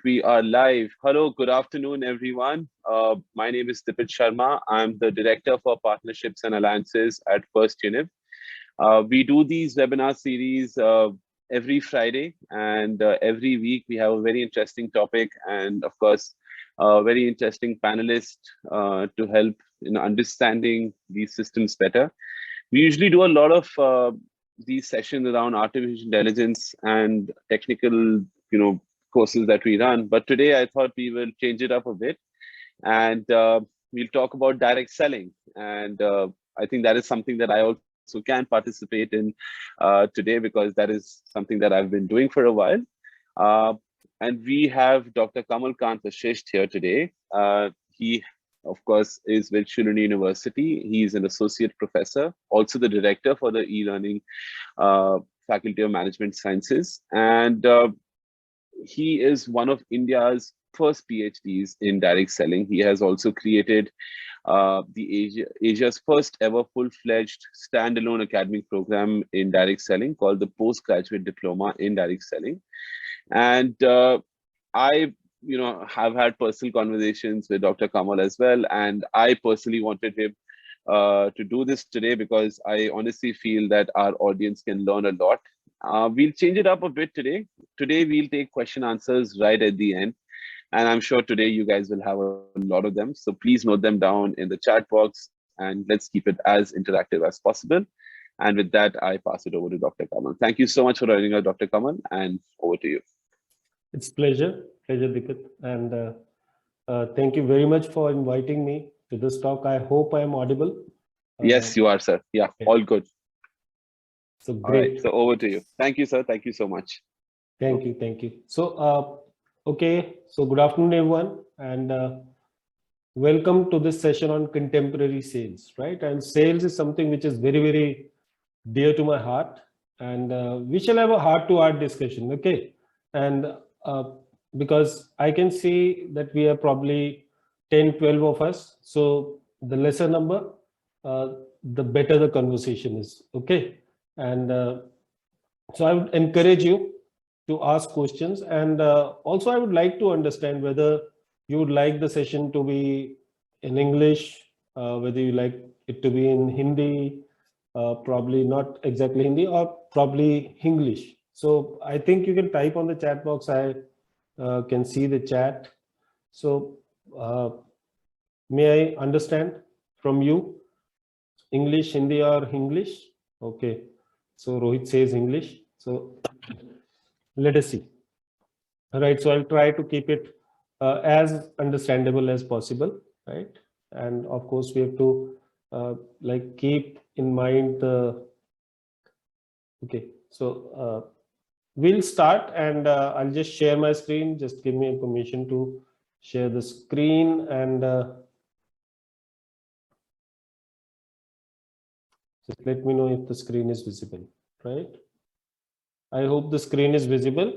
We are live. Hello, good afternoon, everyone. My name is Dipit Sharma. I'm the Director for Partnerships and Alliances at Firstuniv. We do these webinar series every Friday, and every week we have a very interesting topic, and of course, a very interesting panelist to help in understanding these systems better. We usually do a lot of these sessions around artificial intelligence and technical, courses that we run. But today I thought we will change it up a bit, and we'll talk about direct selling. And I think that is something that I also can participate in today, because that is something that I've been doing for a while. And we have Dr. Kamal Kant Vashisth here today. He, of course, is with Shoolini University. He's an associate professor, also the director for the eLearning Faculty of Management Sciences. And he is one of India's first PhDs in direct selling. He has also created Asia's first ever full-fledged standalone academic program in direct selling called the Postgraduate Diploma in Direct Selling. And I have had personal conversations with Dr. Kamal as well. And I personally wanted him to do this today because I honestly feel that our audience can learn a lot. We'll change it up a bit today. Today, we'll take question answers right at the end. And I'm sure today you guys will have a lot of them. So please note them down in the chat box, and let's keep it as interactive as possible. And with that, I pass it over to Dr. Kamal. Thank you so much for joining us, Dr. Kamal, and over to you. It's pleasure, Dipit. And thank you very much for inviting me to this talk. I hope I am audible. Yes, you are, sir. Yeah, okay. All good. So great. All right, so over to you. Thank you, sir. Thank you so much. Thank you. So, okay. So good afternoon, everyone, and welcome to this session on contemporary sales, right? And sales is something which is very, very dear to my heart, and we shall have a heart-to-heart discussion, okay? And because I can see that we are probably 10, 12 of us. So the lesser number, the better the conversation is, okay? And so I would encourage you to ask questions. And also I would like to understand whether you would like the session to be in English, whether you like it to be in Hindi, probably not exactly Hindi, or probably English. So I think you can type on the chat box. I can see the chat. So may I understand from you, English, Hindi, or English? Okay. So Rohit says English. So let us see. All right. So I'll try to keep it as understandable as possible, right? And of course, we have to keep in mind the. Okay. So we'll start, and I'll just share my screen. Just give me permission to share the screen, and just let me know if the screen is visible, right? I hope the screen is visible.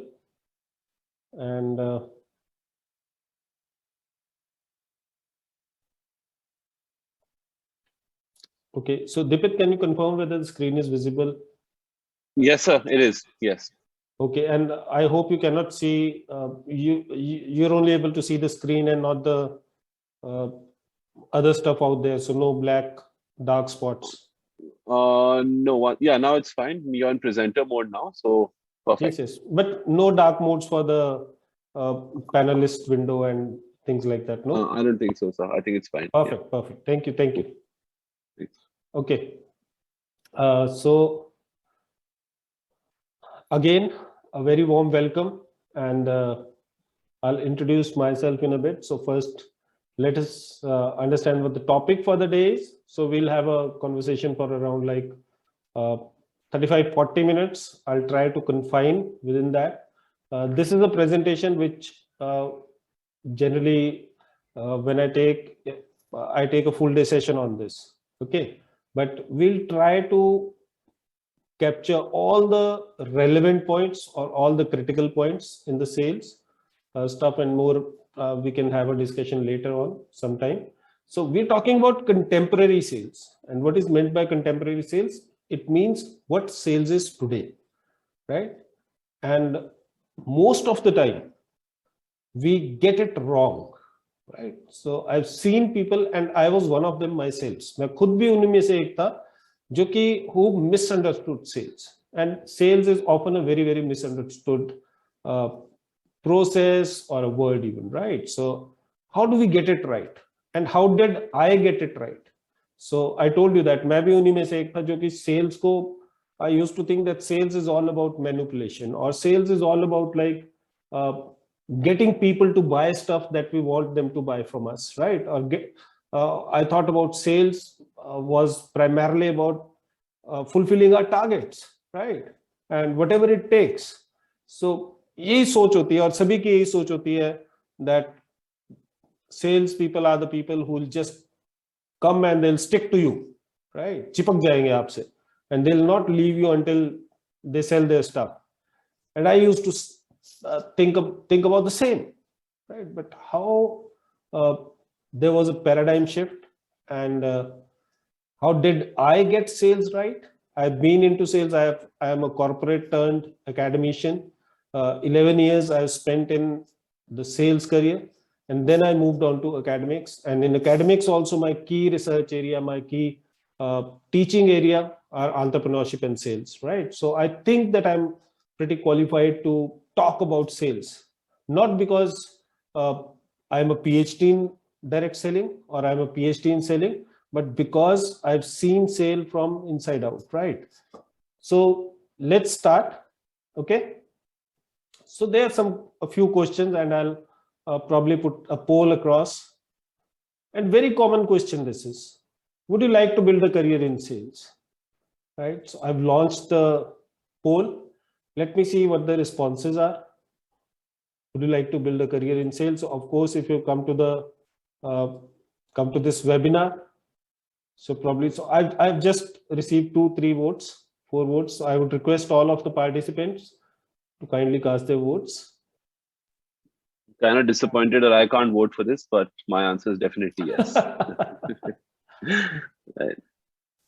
And okay, so Dipit, can you confirm whether the screen is visible? Yes, sir, it is. Yes. Okay, and I hope you cannot see, you're only able to see the screen and not the other stuff out there. So no black dark spots. No, yeah, now it's fine. You're in presenter mode now, so perfect. Yes, but no dark modes for the panelist window and things like that, no? I don't think so, sir. I think it's fine. Perfect, yeah. Perfect. Thank you. Thanks. Okay. So again, a very warm welcome, and I'll introduce myself in a bit. So first, let us understand what the topic for the day is. So we'll have a conversation for around 35-40 minutes. I'll try to confine within that. This is a presentation which generally when I take a full day session on this, okay? But we'll try to capture all the relevant points or all the critical points in the sales stuff, and more we can have a discussion later on sometime. So we're talking about contemporary sales. And what is meant by contemporary sales? It means what sales is today, right? And most of the time, we get it wrong, right? So I've seen people, and I was one of them myself. मैं खुद भी उनमें से एक था जो कि who misunderstood sales. And sales is often a very, very misunderstood process or a word even, right? So how do we get it right? And how did I get it right? So I told you that मैं भी उन्हीं में से एक था जो कि sales को I used to think that sales is all about manipulation, or sales is all about like getting people to buy stuff that we want them to buy from us, right? Or I thought about sales was primarily about fulfilling our targets, right? And whatever it takes. So यही सोच होती है और सभी की यही सोच होती है that sales people are the people who will just come and they'll stick to you, right? चिपक जाएंगे आपसे, and they'll not leave you until they sell their stuff. And I used to think about the same, right? But how there was a paradigm shift, and how did I get sales right? I've been into sales. I am a corporate turned academician. 11 years I've spent in the sales career, and then I moved on to academics. And in academics also, my key research area, my key teaching area are entrepreneurship and sales, right? So I think that I'm pretty qualified to talk about sales, not because I'm a PhD in direct selling or I'm a PhD in selling, but because I've seen sale from inside out, right? So let's start. Okay. So there are a few questions, and I'll probably put a poll across. And very common question this is: would you like to build a career in sales? Right. So I've launched the poll. Let me see what the responses are. Would you like to build a career in sales? So of course, if you come to this webinar, so probably, so I've just received 4 votes. So I would request all of the participants to kindly cast their votes. Kind of disappointed that I can't vote for this, but my answer is definitely yes. Right.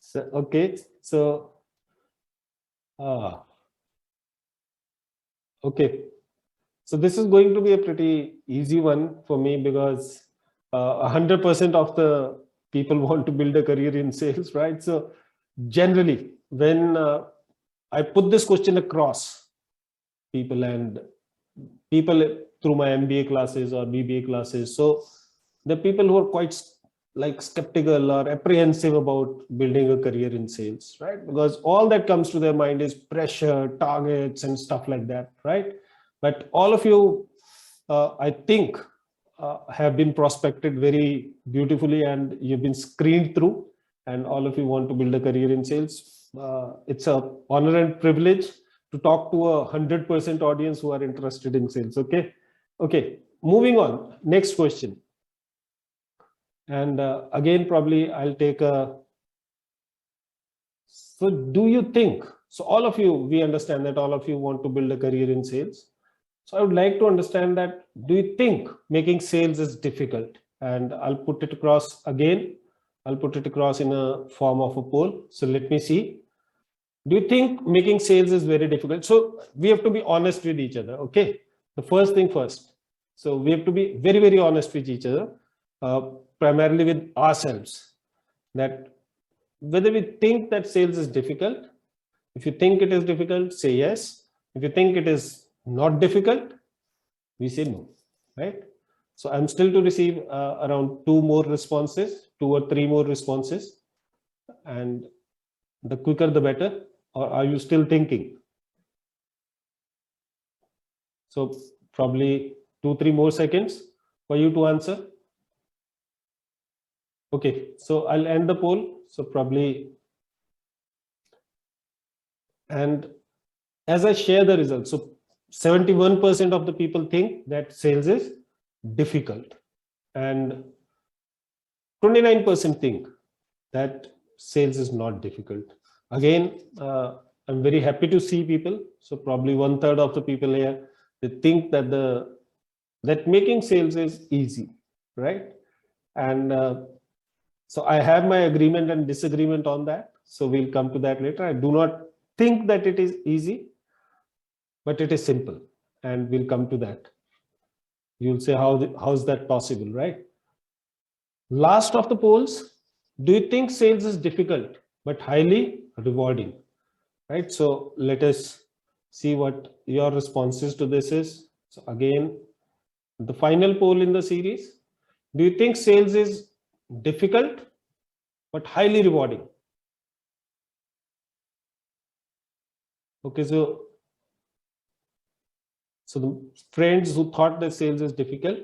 So, okay. So, okay. So this is going to be a pretty easy one for me because 100% of the people want to build a career in sales, right? So generally, when I put this question across people through my MBA classes or BBA classes, so the people who are quite like skeptical or apprehensive about building a career in sales, right? Because all that comes to their mind is pressure, targets, and stuff like that, right? But all of you, I think, have been prospected very beautifully, and you've been screened through, and all of you want to build a career in sales. It's an honor and privilege to talk to 100% audience who are interested in sales. Okay. Okay. Moving on. Next question. And again, probably I'll take a. So do you think, so all of you, we understand that all of you want to build a career in sales. So I would like to understand that, do you think making sales is difficult? And I'll put it across again. I'll put it across in a form of a poll. So let me see. Do you think making sales is very difficult? So we have to be honest with each other. Okay. The first thing first. So we have to be very, very honest with each other, primarily with ourselves, that whether we think that sales is difficult. If you think it is difficult, say yes. If you think it is not difficult, we say no, right? So I'm still to receive around 2 or 3 more responses, and the quicker the better. Or are you still thinking? So probably 2-3 more seconds for you to answer. Okay, so I'll end the poll. So probably, and as I share the results, so 71% of the people think that sales is difficult, and 29% think that sales is not difficult. Again, I'm very happy to see people. So probably 1/3 of the people here, they think that making sales is easy, right? And So I have my agreement and disagreement on that. So we'll come to that later. I do not think that it is easy, but it is simple, and we'll come to that. You'll say, how is that possible, right? Last of the polls, do you think sales is difficult but highly rewarding, right? So let us see what your responses to this is. So again, the final poll in the series, do you think sales is difficult but highly rewarding? Okay, so the friends who thought that sales is difficult,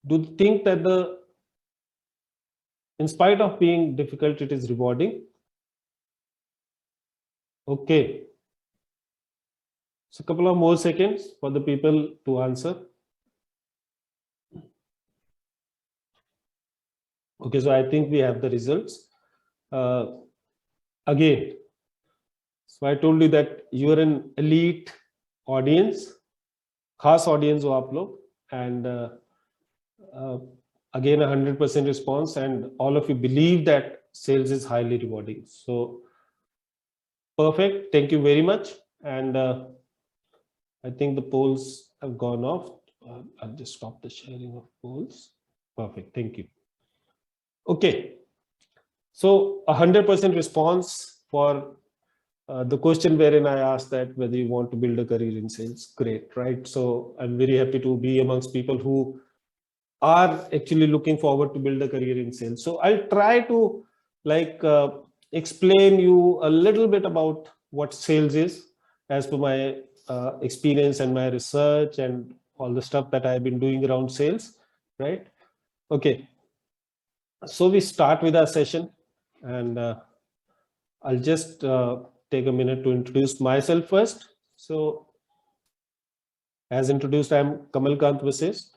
do you think that in spite of being difficult, it is rewarding? Okay. So a couple of more seconds for the people to answer. Okay, so I think we have the results. Again, so I told you that you are an elite audience, खास audience हो आप लोग, and again 100% response, and all of you believe that sales is highly rewarding. So perfect, thank you very much. And I think the polls have gone off. I'll just stop the sharing of polls. Perfect, thank you. Okay, so 100% response for the question wherein I asked that whether you want to build a career in sales. Great, right? So I'm very happy to be amongst people who are actually looking forward to build a career in sales. So I'll try to explain you a little bit about what sales is as per my experience and my research and all the stuff that I've been doing around sales, right? Okay. So we start with our session, and I'll just take a minute to introduce myself first. So as introduced, I'm Kamal Kant Vashisth,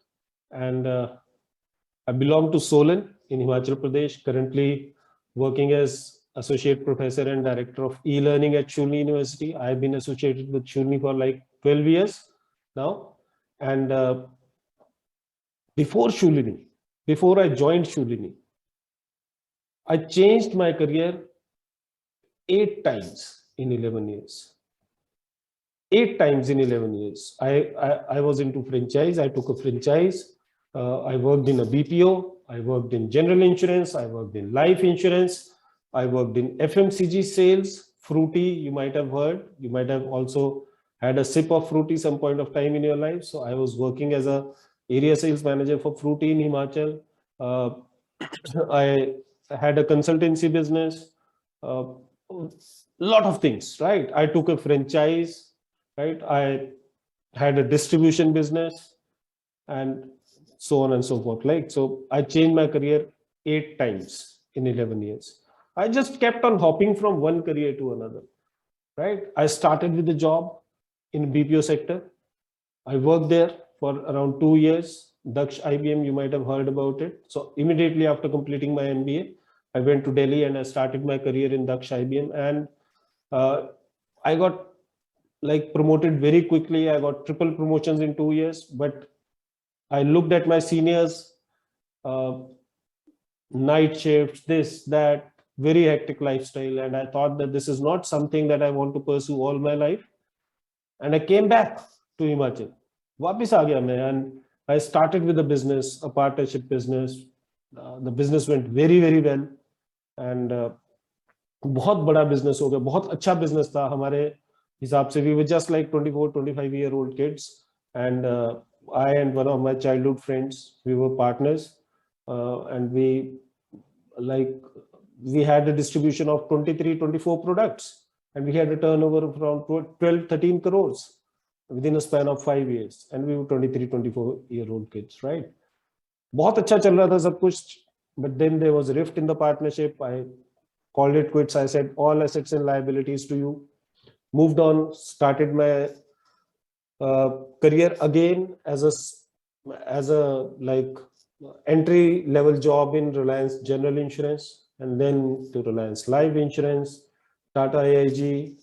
and I belong to Solan in Himachal Pradesh, currently working as Associate Professor and Director of eLearning at Shoolini University. I've been associated with Shoolini for like 12 years now. And before I joined Shoolini, I changed my career 8 times in 11 years. 8 times in 11 years. I was into franchise. I took a franchise. I worked in a BPO. I worked in general insurance. I worked in life insurance. I worked in FMCG sales. Fruity, you might have heard. You might have also had a sip of Fruity some point of time in your life. So I was working as a area sales manager for Fruity in Himachal. I had a consultancy business. Lot of things, right? I took a franchise, right? I had a distribution business, and so on and so forth. Like, so I changed my career 8 times in 11 years. I just kept on hopping from one career to another, right? I started with a job in BPO sector. I worked there for around 2 years. Daksh IBM, you might have heard about it. So immediately after completing my MBA, I went to Delhi and I started my career in Daksh IBM, and I got like promoted very quickly. I got triple promotions in 2 years, but I looked at my seniors, night shifts, this, that, very hectic lifestyle, and I thought that this is not something that I want to pursue all my life. And I came back to Himachal. Wapis aa gaya main, and I started with a business, a partnership business. The business went very, very well, and बहुत बड़ा business हो गया, बहुत अच्छा business था हमारे हिसाब से. We were just like 24-25-year-old kids, and I and one of my childhood friends, we were partners, and we had a distribution of 23-24 products, and we had a turnover of around 12-13 crores within a span of 5 years, and we were 23-24-year-old kids, right? बहुत अच्छा चल रहा था सब कुछ, but then there was a rift in the partnership. I called it quits. I said all assets and liabilities to you. Moved on, started my career again as a like entry level job in Reliance General Insurance, and then to Reliance Life Insurance, Tata AIG.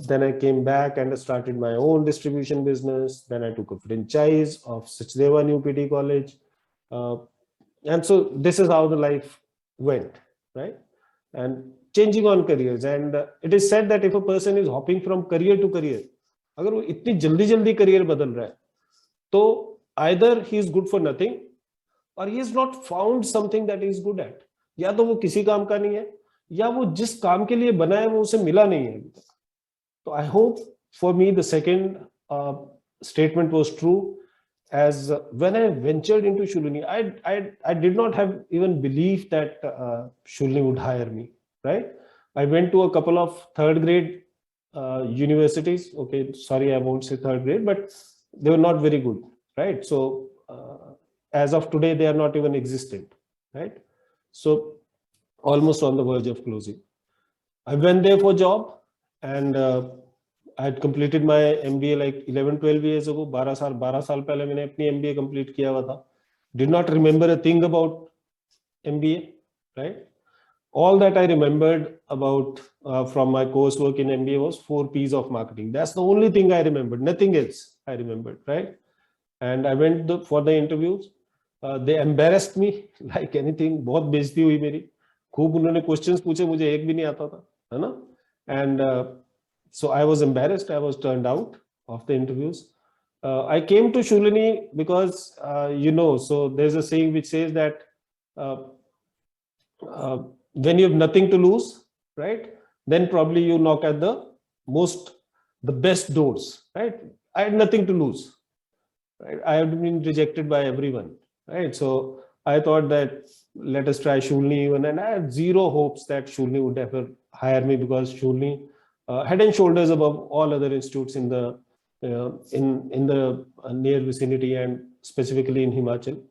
Then I came back and I started my own distribution business. Then I took a franchise of Sachdeva New PT College. And so this is how the life went, right? And changing on careers. And it is said that if a person is hopping from career to career, अगर वो इतनी जल्दी जल्दी career बदल रहा है, तो either he is good for nothing or he has not found something that he is good at. या तो वो किसी काम का नहीं है, या वो जिस काम के लिए बना है वो उसे मिला नहीं है अभी तक. तो I hope for me the second statement was true. As when I ventured into Shoolini, I did not have even believed that Shoolini would hire me, right? I went to a couple of third grade universities. Okay, sorry, I won't say third grade, but they were not very good, right? So as of today, they are not even existent, right? So almost on the verge of closing. I went there for job, and I had completed my MBA like 11-12 years ago. 12 साल पहले मैंने अपनी MBA complete किया हुआ था. Did not remember a thing about MBA, right? All that I remembered about from my coursework in MBA was 4 P's of marketing. That's the only thing I remembered. Nothing else I remembered, right? And I went for the interviews. They embarrassed me like anything. बहुत बेइज्जती हुई मेरी. खूब उन्होंने questions पूछे, मुझे एक भी नहीं आता था, है ना? And so I was embarrassed. I was turned out of the interviews. I came to Shoolini because, so there's a saying which says that when you have nothing to lose, right, then probably you knock at the best doors, right? I had nothing to lose, right? I had been rejected by everyone, right? So I thought that let us try Shoolini even, and I had zero hopes that Shoolini would ever hire me, because Shoolini head and shoulders above all other institutes in the near vicinity, and specifically in Himachal.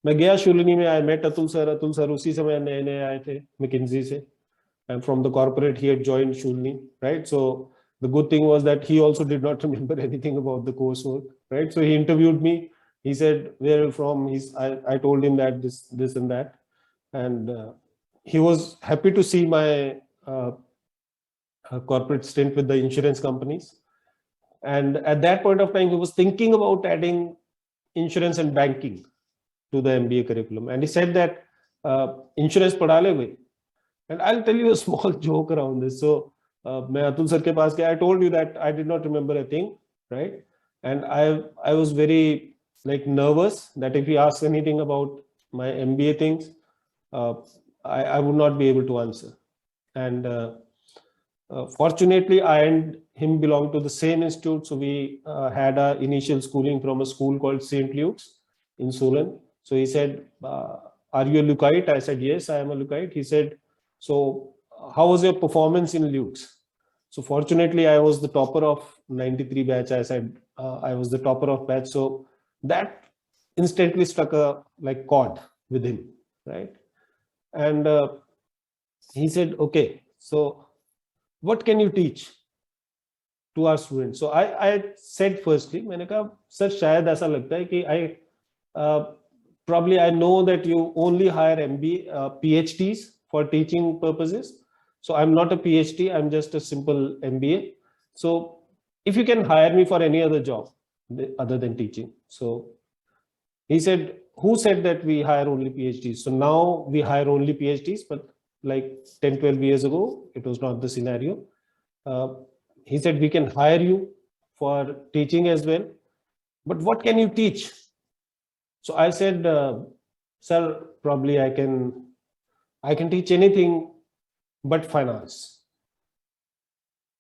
मैं गया Shoolini में. I met Atul sir उसी समय नए नए आए थे McKinsey से. And from the corporate he had joined Shoolini, right? So the good thing was that he also did not remember anything about the coursework, right? So he interviewed me. He said, "Where are you from?" I told him that this and that, and he was happy to see my corporate stint with the insurance companies. And at that point of time, he was thinking about adding insurance and banking to the MBA curriculum. And he said that insurance padha le bhai. And I'll tell you a small joke around this. So मैं Atul sir के पास गया. I told you that I did not remember a thing, right? And I was very nervous that if he asks anything about my MBA things, I would not be able to answer. And fortunately, I and him belonged to the same institute. So we had our initial schooling from a school called St. Luke's in Solon. So he said, "Are you a Lukeite?" I said, "Yes, I am a Lukeite." He said, "So how was your performance in Luke's?" So fortunately, I was the topper of 93 batch. I said, I was the topper of batch. So that instantly struck a chord with him, right? And he said, "Okay, so what can you teach to our students?" So I said firstly, मैंने कहा sir शायद ऐसा लगता है कि probably I know that you only hire MBA PhDs for teaching purposes. So I'm not a PhD, I'm just a simple MBA. So if you can hire me for any other job other than teaching. So he said, "Who said that we hire only PhDs?" So now we hire only PhDs, but like 10-12 years ago, it was not the scenario. He said, "We can hire you for teaching as well, but what can you teach?" So I said, "Sir, probably I can teach anything but finance."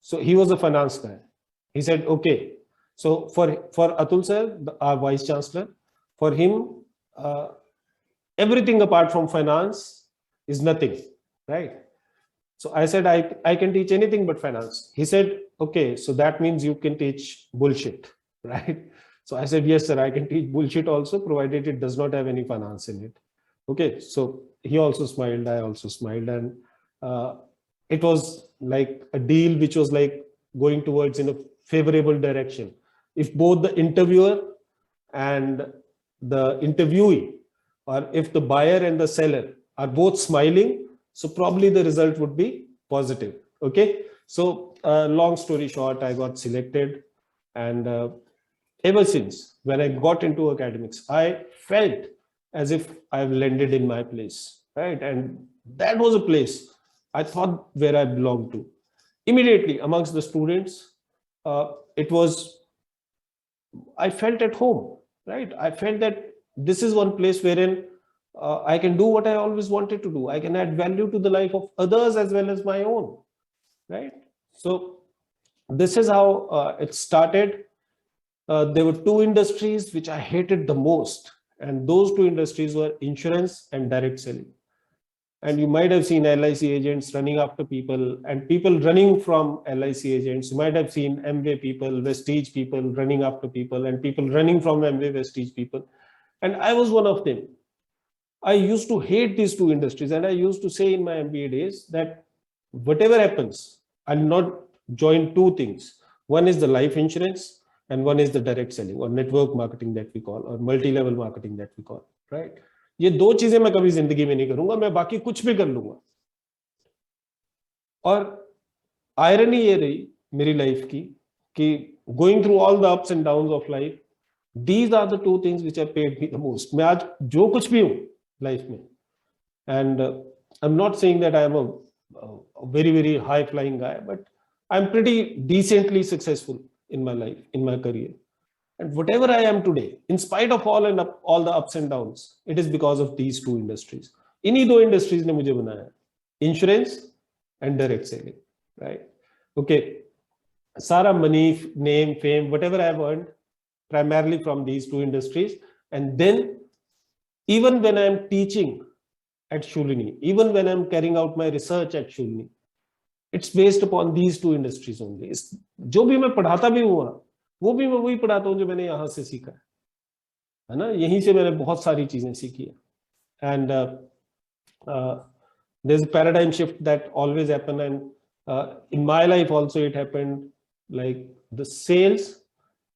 So he was a finance guy. He said, "Okay." So for Atul sir, our vice chancellor, for him, everything apart from finance is nothing, right? So I said, I can teach anything but finance. He said, "Okay, so that means you can teach bullshit," right? So I said, "Yes, sir, I can teach bullshit also, provided it does not have any finance in it." Okay, so he also smiled, I also smiled, and it was like a deal which was like going towards in a favorable direction. If both the interviewer and the interviewee, or if the buyer and the seller are both smiling, so probably the result would be positive. Okay, so long story short, I got selected, and ever since when I got into academics, I felt as if I've landed in my place, right? And that was a place I thought where I belonged to. Immediately amongst the students, I felt at home, right? I felt that this is one place wherein I can do what I always wanted to do. I can add value to the life of others as well as my own, right? So this is how it started. There were two industries which I hated the most, and those two industries were insurance and direct selling. And you might have seen LIC agents running after people and people running from LIC agents. You might have seen MV people, Vestige people running after people and people running from MV Vestige people. And I was one of them. I used to hate these two industries. And I used to say in my MBA days that whatever happens, I'll not join two things. One is the life insurance and one is the direct selling or network marketing that we call, or multi-level marketing that we call, right? ये दो चीजें मैं कभी जिंदगी में नहीं करूंगा, मैं बाकी कुछ भी कर लूंगा. और आयरनी ये रही मेरी लाइफ की कि going through all the ups and downs of life, these are the two things which have paid me the most. मैं आज जो कुछ भी हूं लाइफ में, and I'm not saying that I am a very high flying guy, but I'm pretty decently successful in my life, in my career. And whatever I am today, in spite of all the ups and downs, it is because of these two industries. इन्हीं दो industries ने मुझे बनाया, insurance and direct selling, right? Okay, सारा money, name, fame, whatever I have earned, primarily from these two industries. And then, even when I am teaching at Shoolini, even when I am carrying out my research at Shoolini, it's based upon these two industries only. जो भी मैं पढ़ाता भी हुआ, वो भी मैं वही पढ़ाता हूँ जो मैंने यहाँ से सीखा है ना. यहीं से मैंने बहुत सारी चीजें सीखी है. And there's a paradigm shift that always happen, and in my life also it happened, like the sales.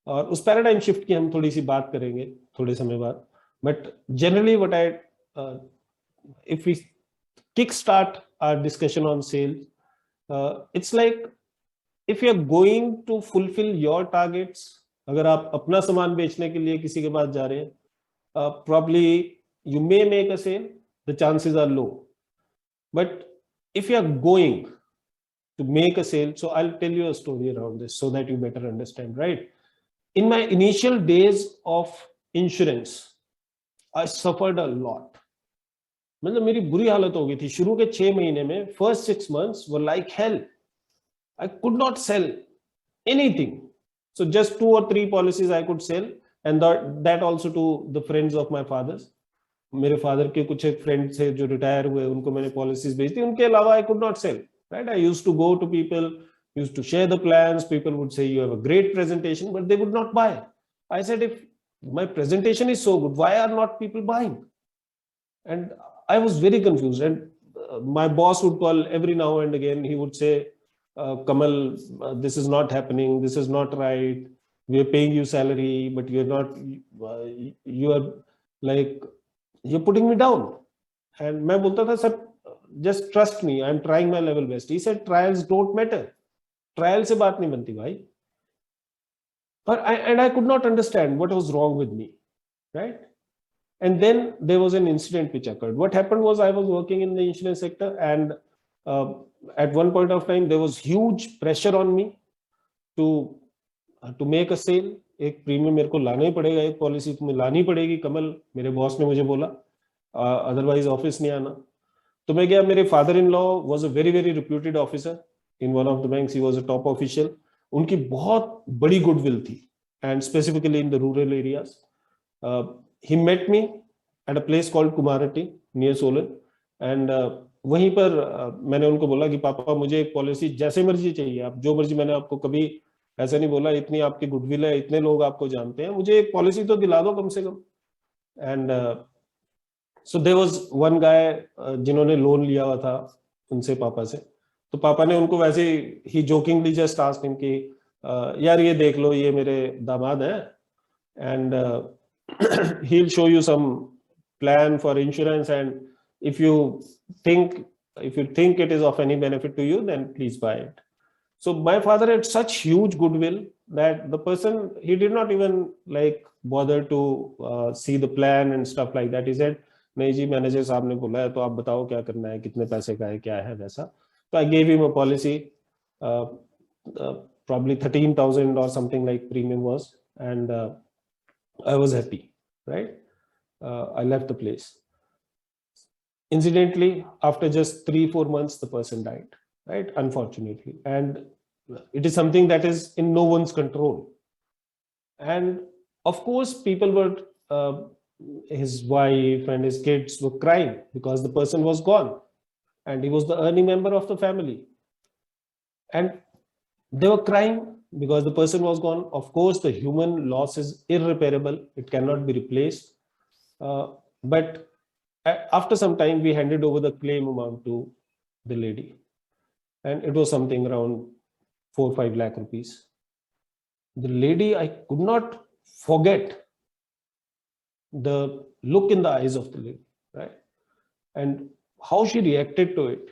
और उस पैराडाइम शिफ्ट की हम थोड़ी सी बात करेंगे थोड़े समय बाद. But generally what I if we kickstart our discussion on sales, it's like if you are going to fulfill your targets, अगर आप अपना सामान बेचने के लिए किसी के पास जा रहे हैं, probably you may make a sale, the chances are low. But if you are going to make a sale, so I'll tell you a story around this so that you better understand, right? In my initial days of insurance, I suffered a lot. मतलब मेरी बुरी हालत हो गई थी. शुरू के 6 महीने में, first 6 months were like hell. I could not sell anything. So just 2 or 3 policies I could sell, and that also to the friends of my fathers. मेरे father के कुछ एक friends थे जो retire हुए, उनको मैंने policies बेच दी. उनके अलावा I could not sell. Right? I used to go to people, used to share the plans. People would say you have a great presentation, but they would not buy. I said, if my presentation is so good, why are not people buying? And I was very confused. And my boss would call every now and again. He would say, Kamal, this is not happening. This is not right. We are paying you salary, but you're not, you are like, you're putting me down. And मैं बोलता था, sir, just trust me. I'm trying my level best. He said, trials don't matter. Trial से बात नहीं बनती भाई. But I could not understand what was wrong with me, right? And then there was an incident which occurred. What happened was I was working in the insurance sector, and at one point of time there was huge pressure on me to make a sale. एक premium मेरे को लाना ही पड़ेगा, एक policy तुम्हें लानी पड़ेगी कमल, मेरे बॉस ने मुझे बोला, अदरवाइज ऑफिस नहीं आना. तो मैं गया. मेरे father in law was a very reputed officer in one of the banks. He was a top official. उनकी बहुत बड़ी गुडविल थी, and specifically in the rural areas. He met me at a place called Kumarati near Solan, and वहीं पर मैंने उनको बोला कि पापा मुझे एक पॉलिसी जैसे मर्जी चाहिए, आप जो मर्जी. मैंने आपको कभी ऐसा नहीं बोला, इतनी आपकी गुडविल है, इतने लोग आपको जानते हैं, मुझे एक पॉलिसी तो दिला दो कम से कम. And so there was one guy जिन्होंने लोन लिया हुआ था उनसे, पापा से. तो पापा ने उनको वैसे ही जोकिंगली जस्ट आस्क्ड हिम कि यार ये देख लो, ये मेरे दामाद हैं, and he'll show you some plan for insurance, and if you think it is of any benefit to you, then please buy it. So my father had such huge goodwill that the person, he did not even like bother to see the plan and stuff like that. He said, नहीं जी, manager साहब ने बोला है तो आप बताओ क्या करना है, कितने पैसे का है, क्या है वैसा. So I gave him a policy, probably 13,000 or something like premium was, and I was happy, right? I left the place. Incidentally, after just 3-4 months, the person died, right? Unfortunately. And it is something that is in no one's control. And of course, people were, his wife and his kids were crying because the person was gone and he was the earning member of the family. And they were crying because the person was gone. Of course, the human loss is irreparable. It cannot be replaced. But after some time, we handed over the claim amount to the lady. And it was something around 4-5 lakh rupees. The lady, I could not forget the look in the eyes of the lady, right? And how she reacted to it.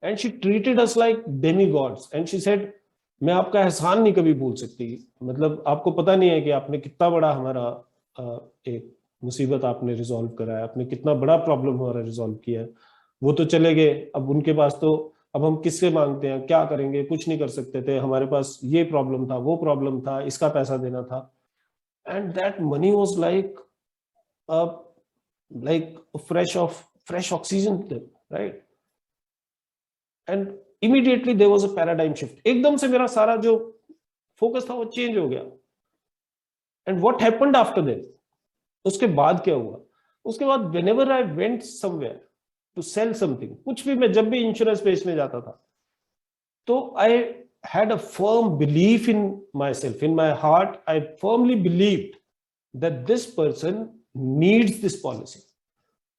And she treated us like demigods. And she said, मैं आपका एहसान नहीं कभी भूल सकती. मतलब आपको पता नहीं है कि आपने कितना बड़ा हमारा एक मुसीबत आपने रिजॉल्व करा है, आपने कितना बड़ा प्रॉब्लम हमारा रिजॉल्व किया है. वो तो चले गए, अब उनके पास तो अब हम किससे मांगते हैं, क्या करेंगे, कुछ नहीं कर सकते थे, हमारे पास ये प्रॉब्लम था, वो प्रॉब्लम था, इसका पैसा देना था. And that money was like fresh oxygen, right? And immediately there was a paradigm shift. एकदम से मेरा सारा जो फोकस था वो चेंज हो गया. And what happened after that? उसके बाद क्या हुआ? उसके बाद whenever I went somewhere to sell something, कुछ भी, मैं जब भी इंश्योरेंस बेचने जाता था, तो I had a firm belief in myself, in my heart. I firmly believed that this person needs this policy.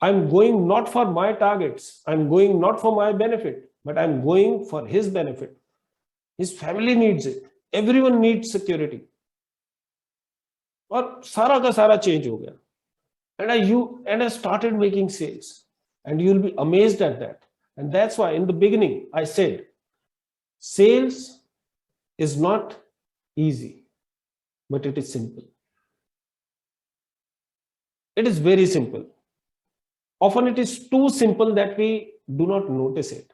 I'm going not for my targets, I'm going not for my benefit, but I'm going for his benefit. His family needs it. Everyone needs security. और सारा का सारा change हो गया. And I started making sales. And you'll be amazed at that. And that's why in the beginning I said, sales is not easy, but it is simple. It is very simple. Often it is too simple that we do not notice it.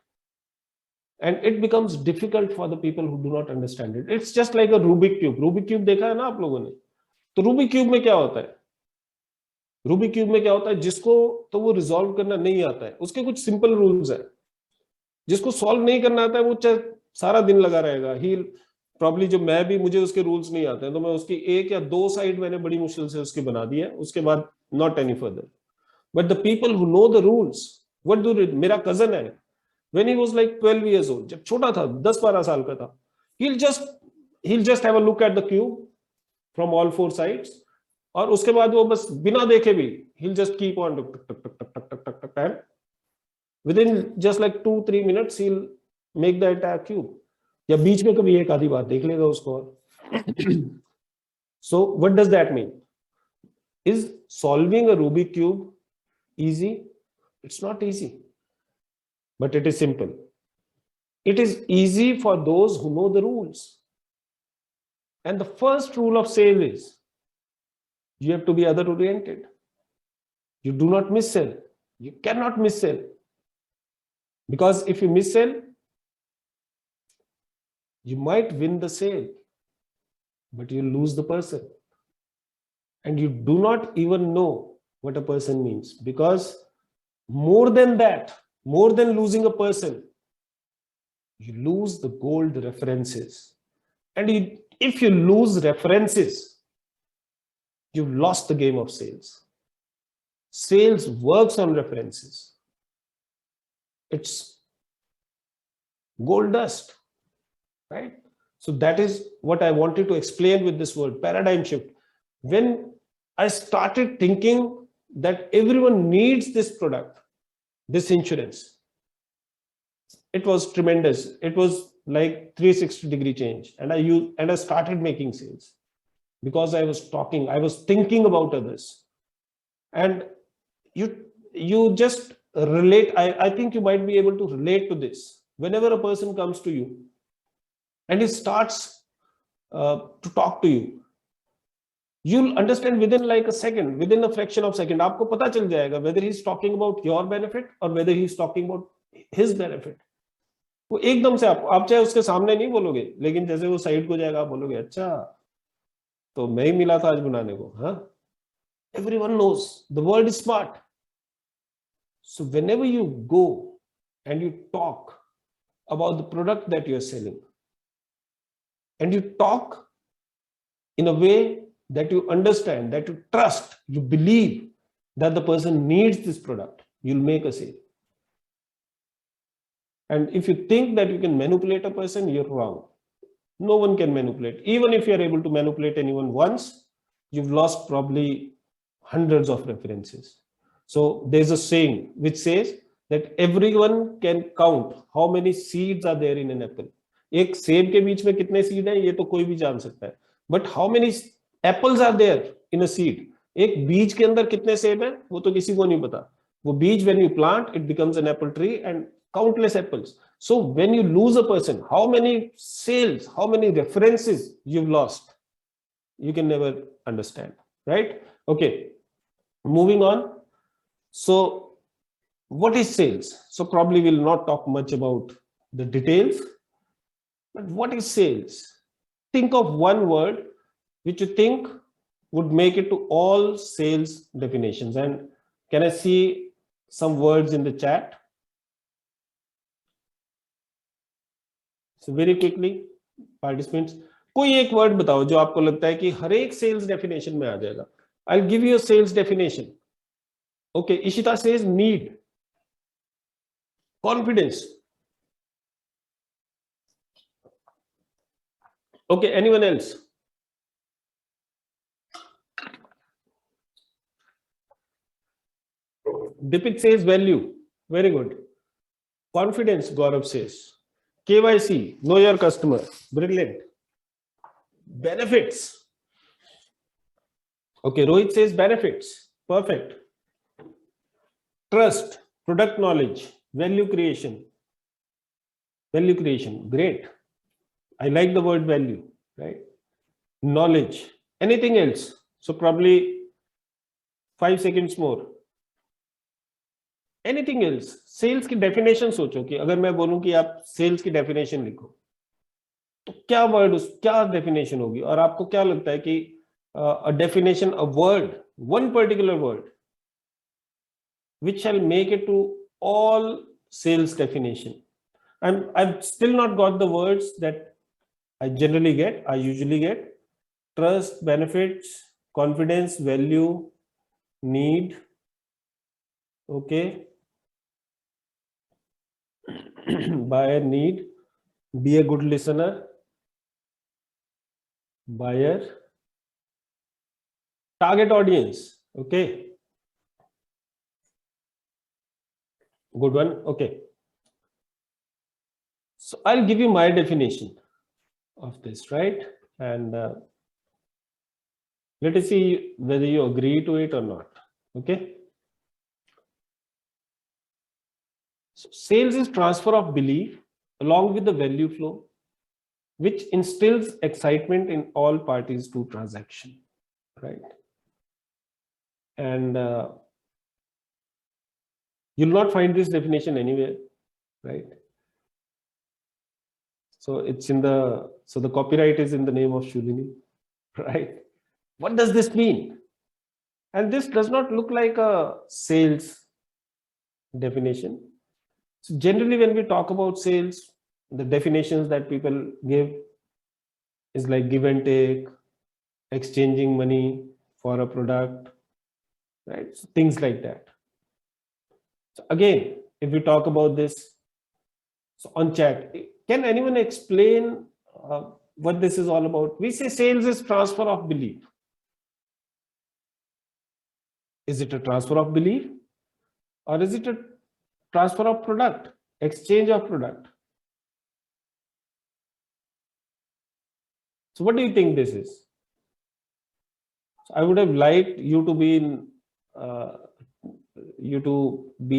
And it becomes difficult for the people who do not understand it. It's just like a Rubik cube. Rubik cube देखा है ना आप लोगों ने? तो Rubik cube में क्या होता है? Rubik cube में क्या होता है? जिसको तो वो रिजॉल्व करना नहीं आता है, उसके कुछ सिंपल रूल्स है. जिसको सॉल्व नहीं करना आता है वो चाहे सारा दिन लगा रहेगा. ही प्रॉब्ली, जो मैं भी, मुझे उसके रूल्स नहीं आते हैं, तो मैं उसकी 1 या 2 साइड मैंने बड़ी मुश्किल से उसकी बना दी है. उसके बाद not any further. But the people who know the rules, what do they? मेरा cousin है, when he was like 12 years old, जब छोटा था, 10-12 साल का था, he'll just have a look at the cube from all 4 sides, और उसके बाद वो बस बिना देखे भी he'll just keep on and within just like 2-3 minutes he'll make the entire cube. या बीच में कभी एक आधी बात देख लेगा उसको. So what does that mean? Is solving a Rubik cube easy? It's not easy, but it is simple. It is easy for those who know the rules. And the first rule of sale is you have to be other oriented. You do not miss sell. You cannot miss sell. Because if you miss sell, you might win the sale, but you lose the person. And you do not even know what a person means, because more than that, more than losing a person, you lose the gold references. And if you lose references, you've lost the game of sales. Sales works on references. It's gold dust, right? So that is what I wanted to explain with this word, paradigm shift. When I started thinking that everyone needs this product, this insurance, it was tremendous. It was like 360-degree change. And I started making sales because I was talking, I was thinking about others. And you just relate. I think you might be able to relate to this. Whenever a person comes to you and he starts to talk to you, you'll understand within like a second, within a fraction of second, आपको पता चल जाएगा whether he's talking about your benefit or whether he's talking about his benefit. वो एकदम से आप चाहे उसके सामने नहीं बोलोगे, लेकिन जैसे वो साइड को जाएगा आप बोलोगे अच्छा तो मैं ही मिला था आज बनाने को. हाँ, everyone knows the world is smart. So whenever you go and you talk about the product that you're selling, and you talk in a way that you understand, that you trust, you believe that the person needs this product, you'll make a sale. And if you think that you can manipulate a person, you're wrong. No one can manipulate. Even if you're able to manipulate anyone once, you've lost probably hundreds of references. So there's a saying which says that everyone can count how many seeds are there in an apple. एक सेब के बीच में कितने seed हैं ये तो कोई भी जान सकता है, but how many apples are there in a seed? एक बीज के अंदर कितने सेब हैं वो तो किसी को नहीं पता. वो बीज when you plant it becomes an apple tree and countless apples. So when you lose a person, how many sales, how many references you've lost, you can never understand, right? Okay, moving on. So what is sales? So probably we'll not talk much about the details, but what is sales? Think of one word which you think would make it to all sales definitions. And can I see some words in the chat? So very quickly, participants, कोई एक word बताओ जो आपको लगता है कि हर एक sales definition में आ जाएगा. I'll give you a sales definition. Okay, Ishita says need, confidence. Okay, anyone else? Dipit says value. Very good. Confidence, Gaurav says. KYC, know your customer. Brilliant. Benefits. Okay, Rohit says benefits. Perfect. Trust, product knowledge, value creation. Value creation, great. I like the word value, right? Knowledge. Anything else? So probably 5 seconds more. Anything else? Sales की definition सोचो कि अगर मैं बोलूं कि आप sales की definition लिखो तो क्या word क्या definition होगी और आपको क्या लगता है कि a definition, a word, one particular word which shall make it to all sales definition. I've still not got the words that I generally get, I usually get: trust, benefits, confidence, value, need. Okay. Buyer need, be a good listener, buyer, target audience. Okay. Good one. Okay. So I'll give you my definition of this, right? And let us see whether you agree to it or not. Okay. So sales is transfer of belief along with the value flow, which instills excitement in all parties to transaction, right? And you'll not find this definition anywhere, right? So it's in the, so the copyright is in the name of Shoolini, right? What does this mean? And this does not look like a sales definition. So generally, when we talk about sales, the definitions that people give is like give and take, exchanging money for a product, right? So things like that. So again, if we talk about this, so on chat, can anyone explain what this is all about? We say sales is transfer of belief. Is it a transfer of belief, or is it a transfer of product, exchange of product? So what do you think this is? So I would have liked you to be in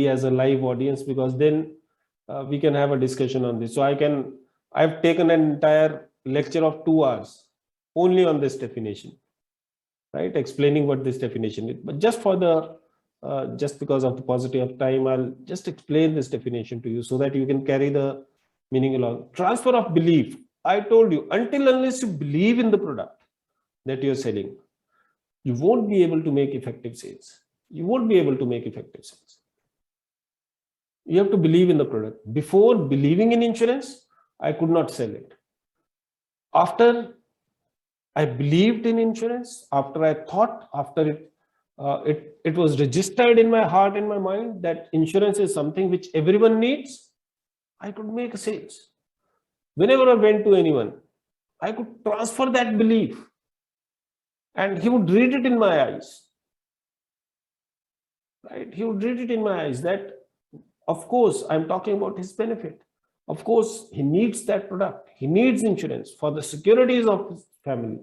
as a live audience, because then we can have a discussion on this. So I can I've taken an entire lecture of 2 hours only on this definition, right? Explaining what this definition is. But just for the, just because of the paucity of time, I'll just explain this definition to you so that you can carry the meaning along. Transfer of belief. I told you, until unless you believe in the product that you're selling, you won't be able to make effective sales. You won't be able to make effective sales. You have to believe in the product. Before believing in insurance, I could not sell it. After I believed in insurance, after I thought, after it was registered in my heart and my mind that insurance is something which everyone needs, I could make a sales. Whenever I went to anyone, I could transfer that belief and he would read it in my eyes. Right? He would read it in my eyes that, of course, I'm talking about his benefit. Of course, he needs that product. He needs insurance for the securities of his family.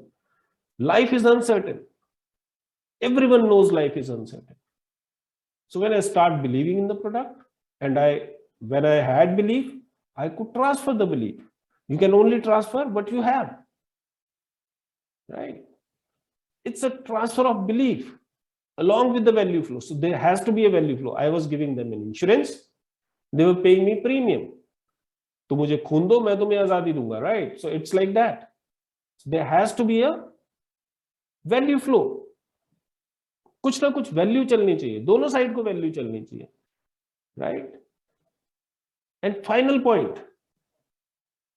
Life is uncertain. Everyone knows life is uncertain. So when I start believing in the product and when I had belief, I could transfer the belief. You can only transfer what you have. Right? It's a transfer of belief along with the value flow. So there has to be a value flow. I was giving them an insurance. They were paying me premium. तो मुझे खून दो, मैं तुम्हें आजादी दूंगा, right? So it's like that. So there has to be a value flow. कुछ ना कुछ value चलनी चाहिए, दोनों साइड को value चलनी चाहिए, right? And final point,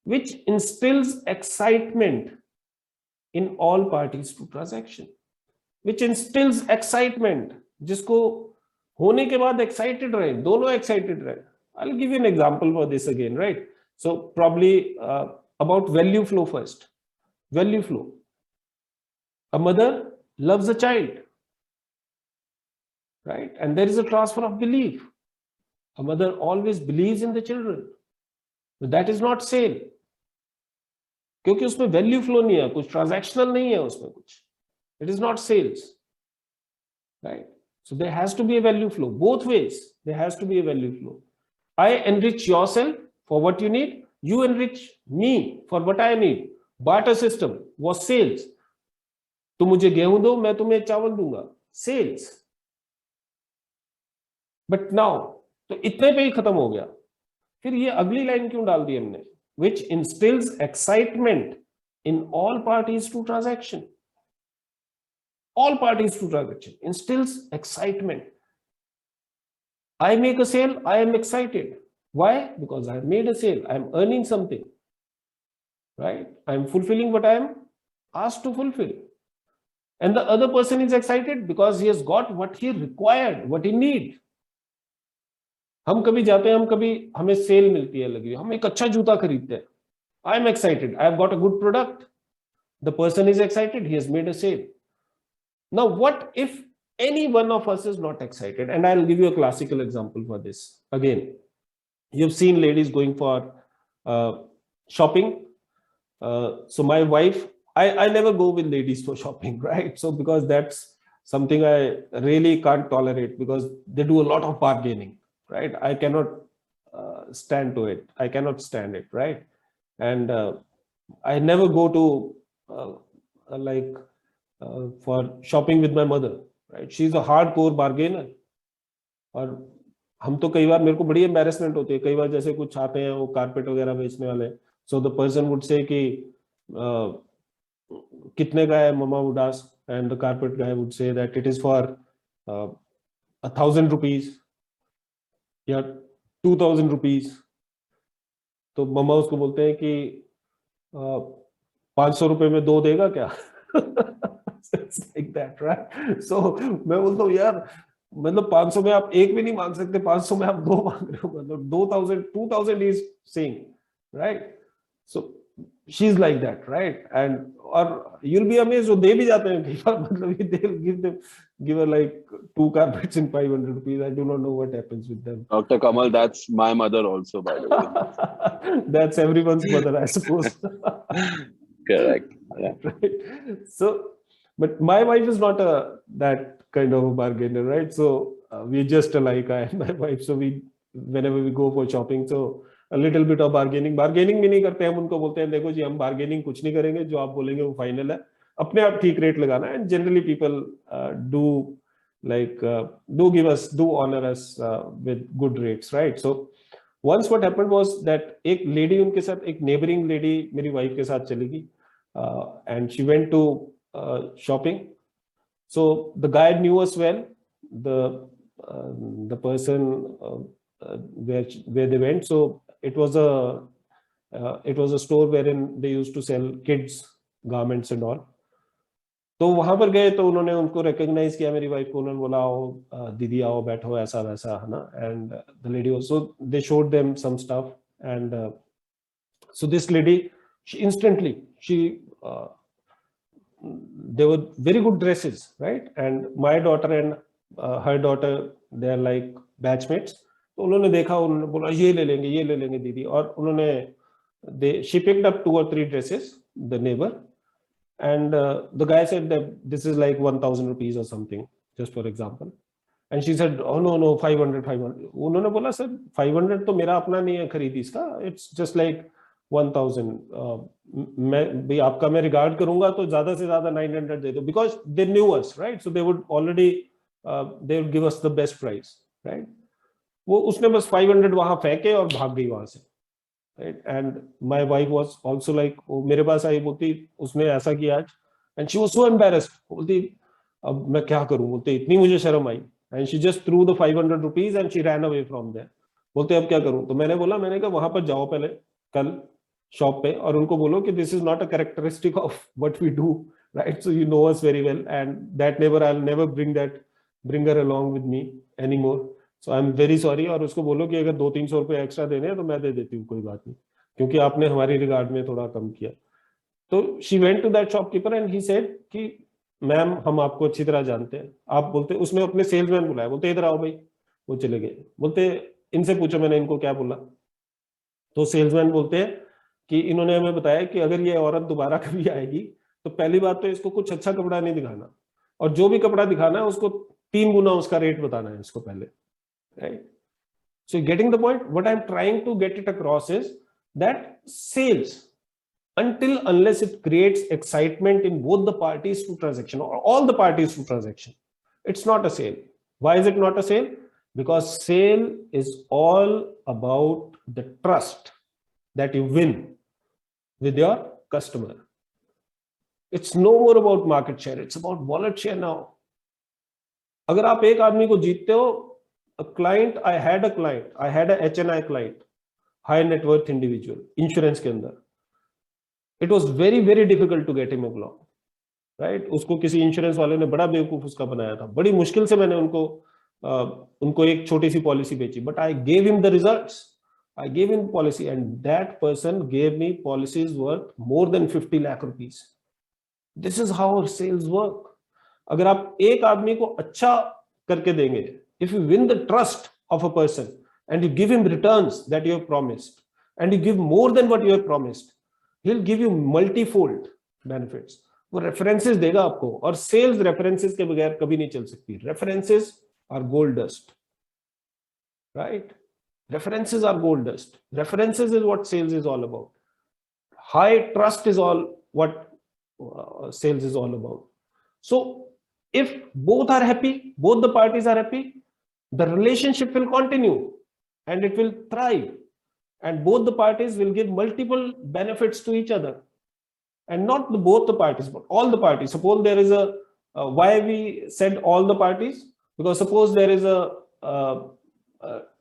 which instills excitement in all parties to transaction. Which instills excitement, जिसको होने के बाद excited रहे, दोनों excited रहे. I'll give you an example for this again, right? So probably about value flow first. Value flow. A mother loves a child, right? And there is a transfer of belief. A mother always believes in the children. But that is not sale. क्योंकि उसमें value flow नहीं है, कुछ transactional नहीं है उसमें कुछ. It is not sales, right? So there has to be a value flow. Both ways, there has to be a value flow. I enrich yourself for what you need. You enrich me for what I need. Barter system was sales. तुम मुझे गेहूं दो, मैं तुम्हें चावल दूंगा. Sales. But now, तो इतने पे ही खत्म हो गया. फिर ये अगली लाइन क्यों डाल दी हमने? Which instills excitement in all parties to transaction. All parties to transaction instills excitement. I make a sale, I am excited. Why? Because I made a sale, I am earning something, right? I am fulfilling what I am asked to fulfill. And the other person is excited because he has got what he required, what he needs. हम कभी जाते हैं, हम कभी हमें cell मिलती है लगी, हम एक अच्छा जूता खरीदते हैं. I am excited, I have got a good product. The person is excited, he has made a sale. Now, what if any one of us is not excited? And I'll give you a classical example for this. Again, you've seen ladies going for shopping. So my wife, I never go with ladies for shopping, right? So because that's something I really can't tolerate because they do a lot of bargaining, right? I cannot stand to it. I cannot stand it, right? And I never go to for shopping with my mother, right? She's a hardcore bargainer. और हम तो कई बार मेरे को बड़ी embarrassment होती है, कई बार जैसे कुछ आते हैं वो कारपेट वगैरह बेचने वाले, so the person would say कि कितने का है, mama would ask, and the carpet guy would say that it is for 1,000 rupees या 2,000 rupees. तो मम्मा उसको बोलते हैं कि 500 रुपए में दो देगा क्या? It's like that, right? So मैं बोलता हूँ यार, मतलब 500 में आप एक भी नहीं मांग सकते, 500 में आप दो मांग रहे हो, मतलब 2,000 is saying, right? So she's like that, right? And or you'll be amazed, वो दे भी जाते हैं कई बार, मतलब they'll give her like 2 carpets in 500 rupees. I do not know what happens with them. Dr. Kamal, that's my mother also, by the way. That's everyone's mother, I suppose. Correct. Yeah. Right. So, but my wife is not that kind of a bargainer, right? So we're just alike, I and my wife. So whenever we go for shopping, so a little bit of bargaining भी नहीं करते हम, उनको बोलते हैं देखो जी हम bargaining कुछ नहीं करेंगे, जो आप बोलेंगे वो फाइनल है, अपने आप ठीक रेट लगाना है. And generally people do honor us with good rates, right? So once what happened was that एक lady उनके साथ, एक neighboring lady मेरी wife के साथ चली गई, and she went to shopping. So the guy knew us well, the person where they went. So it was a store wherein they used to sell kids garments and all. तो वहां पर गए तो उन्होंने उनको रिकॉग्नाइज किया, मेरी wife को. उन्होंने बोला आओ दीदी आओ बैठो, ऐसा वैसा है ना. And the lady also, they showed them some stuff. And so this lady, she instantly, they were very good dresses, right? And my daughter and her daughter, they are like batchmates. तो उन्होंने देखा, उन्होंने बोला ये ले लेंगे दीदी. और उन्होंने she picked up 2 or 3 dresses, the neighbor, and the guy said that this is like 1,000 rupees or something, just for example. And she said, oh no, 500. उन्होंने बोला सर 500 तो मेरा अपना नहीं है खरीदी इसका, it's just like 1,000. मैं भाई आपका मैं रिगार्ड करूंगा तो ज्यादा से ज्यादा 900 दे दो, because they knew us, right? So they would already they would give us the best price, right? वो उसने बस 500 वहां फेंके और भाग गई वहां से, right? And my wife was also like, वो मेरे पास आई, बोलती उसने ऐसा किया आज, and she was so embarrassed. बोलती अब मैं क्या करूं, बोलते इतनी मुझे शर्म आई. And she just threw the 500 rupees and she ran away from there. बोलते अब क्या करूं. तो मैंने कहा वहां पर जाओ पहले कल शॉप पे और उनको बोलो कि this is not a characteristic of what we do, right? So you know us very well, and that I'll never bring her along with me anymore. So I'm very sorry. और उसको बोलो कि अगर 200-300 रुपए एक्स्ट्रा देने हैं तो मैं दे देती हूँ, कोई बात नहीं, क्योंकि आपने हमारी रिगार्ड में थोड़ा कम किया. तो she went to that shopkeeper and he said कि मैम हम आपको अच्छी तरह जानते हैं. आप बोलते, उसने अपने सेल्समैन बुलाया, बोलते इधर आओ भाई. वो चले गए, बोलते इनसे पूछो मैंने इनको क्या बोला. तो सेल्समैन बोलते हैं कि इन्होंने हमें बताया कि अगर ये औरत दोबारा कभी आएगी तो पहली बात तो इसको कुछ अच्छा कपड़ा नहीं दिखाना, और जो भी कपड़ा दिखाना है उसको 3 गुना उसका रेट बताना है इसको पहले, right? So getting the point, what I'm trying to get it across is that sales, until unless it creates excitement in both the parties to transaction or all the parties to transaction, it's not a sale. Why is it not a sale? Because sale is all about the trust that you win with your customer. It's no more about market share, it's about wallet share now. अगर आप एक आदमी को जीतते हो, a client, I had a HNI client, high net worth individual, insurance के अंदर. It was very, very difficult to get him along, right? उसको किसी इंश्योरेंस वाले ने बड़ा बेवकूफ उसका बनाया था. बड़ी मुश्किल से मैंने उनको एक छोटी सी पॉलिसी बेची, but I gave him the results. I gave him policy, and that person gave me policies worth more than 50 lakh rupees. This is how sales work. अगर आप एक आदमी को अच्छा करके देंगे, if you win the trust of a person and you give him returns that you have promised, and you give more than what you have promised, he'll give you multifold benefits. वो references देगा आपको, और sales references के बगैर कभी नहीं चल सकती. References are gold dust, right? References are gold dust. References is what sales is all about. High trust is all what sales is all about. So if both are happy, both the parties are happy, the relationship will continue and it will thrive, and both the parties will give multiple benefits to each other. And not both the parties, but all the parties. Suppose there is why we said all the parties, because suppose there is a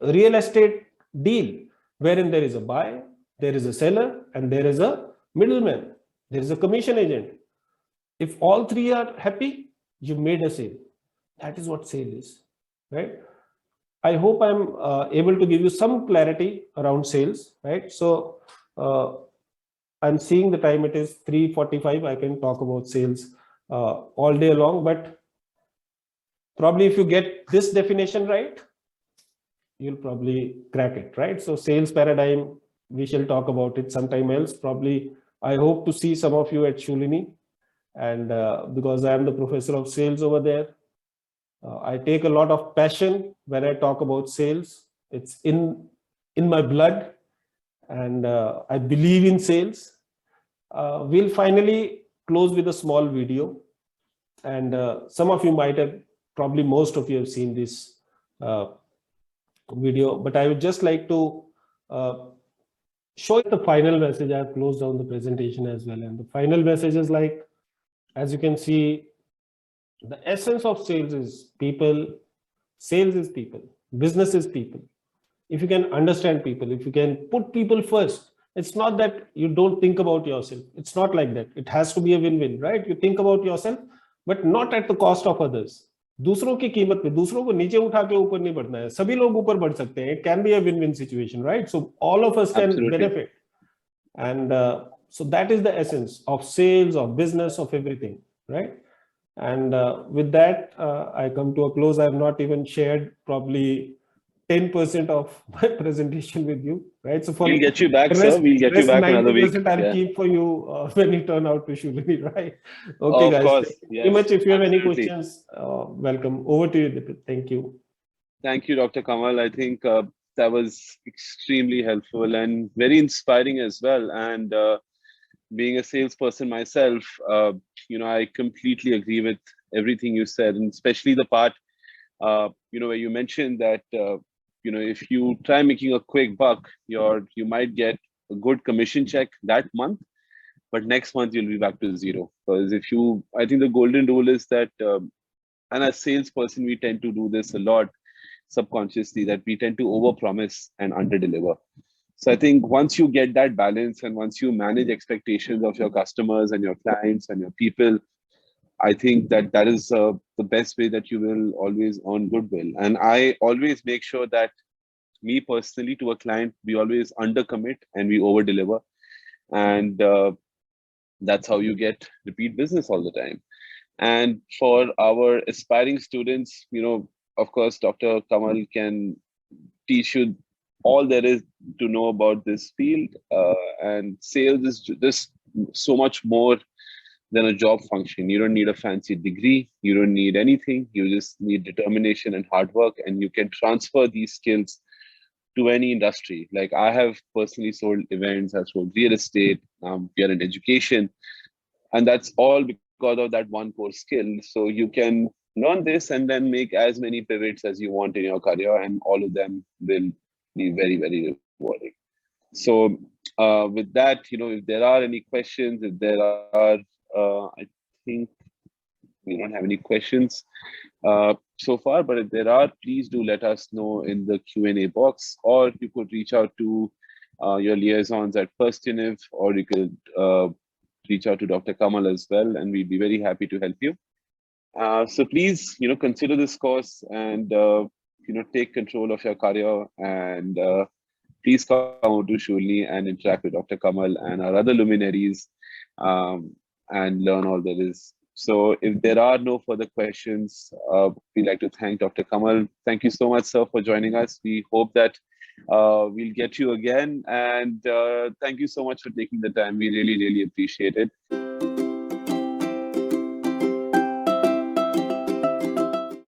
real estate deal wherein there is a buyer, there is a seller, and there is a middleman, there is a commission agent. If all three are happy, you made a sale. That is what sale is, right? I hope I'm able to give you some clarity around sales, right? So I'm seeing the time, it is 3:45. I can talk about sales all day long, but probably if you get this definition right, you'll probably crack it, right? So sales paradigm, we shall talk about it sometime else. Probably I hope to see some of you at Shoolini, and because I am the professor of sales over there, I take a lot of passion when I talk about sales. It's in my blood, and I believe in sales. We'll finally close with a small video, and some of you might have, probably most of you have seen this video, but I would just like to show you the final message. I have closed down the presentation as well, and the final message is like, as you can see, the essence of sales is people, sales is people, business is people. If you can understand people, if you can put people first, it's not that you don't think about yourself. It's not like that. It has to be a win-win, right? You think about yourself, but not at the cost of others. दूसरों की कीमत पे, दूसरों को नीचे उठा के ऊपर नहीं बढ़ना है. सभी लोग ऊपर बढ़ सकते हैं. It can be a win-win situation, right? So all of us can Absolutely. benefit. And so that is the essence of sales, of business, of everything, right? And with that, I come to a close. I have not even shared probably 10% of my presentation with you, right? So for We'll get you back, the sir. rest, We'll get you back another week. I'll keep for you when you turn out to Shoolini, right? Okay, guys. Of course. Thank you Yes, very much. If you have any absolutely. questions, welcome. Over to you, Dipit. Thank you. Thank you, Dr. Kamal. I think that was extremely helpful and very inspiring as well. And being a salesperson myself, I completely agree with everything you said, and especially the part, where you mentioned that, if you try making a quick buck, you might get a good commission check that month, but next month you'll be back to zero. Because I think the golden rule is that, and as salesperson, we tend to do this a lot subconsciously, that we tend to overpromise and underdeliver. So I think once you get that balance and once you manage expectations of your customers and your clients and your people, I think that is the best way that you will always earn goodwill. And I always make sure that me personally, to a client, we always undercommit and we overdeliver. And that's how you get repeat business all the time. And for our aspiring students, of course, Dr. Kamal can teach you all there is to know about this field. And sales is just so much more than a job function. You don't need a fancy degree. You don't need anything. You just need determination and hard work, and you can transfer these skills to any industry. Like I have personally sold events, I've sold real estate, we are in education, and that's all because of that one core skill. So you can learn this and then make as many pivots as you want in your career, and all of them will be very, very rewarding. So with that, if there are any questions, if there are, I think we don't have any questions so far, but if there are, please do let us know in the Q&A box, or you could reach out to your liaisons at Firstuniv, or you could reach out to Dr. Kamal as well, and we'd be very happy to help you. So please, consider this course and, take control of your career, and please come out to Shoolini and interact with Dr. Kamal and our other luminaries and learn all there is. So if there are no further questions, we'd like to thank Dr. Kamal. Thank you so much, sir, for joining us. We hope that we'll get you again. And thank you so much for taking the time. We really, really appreciate it.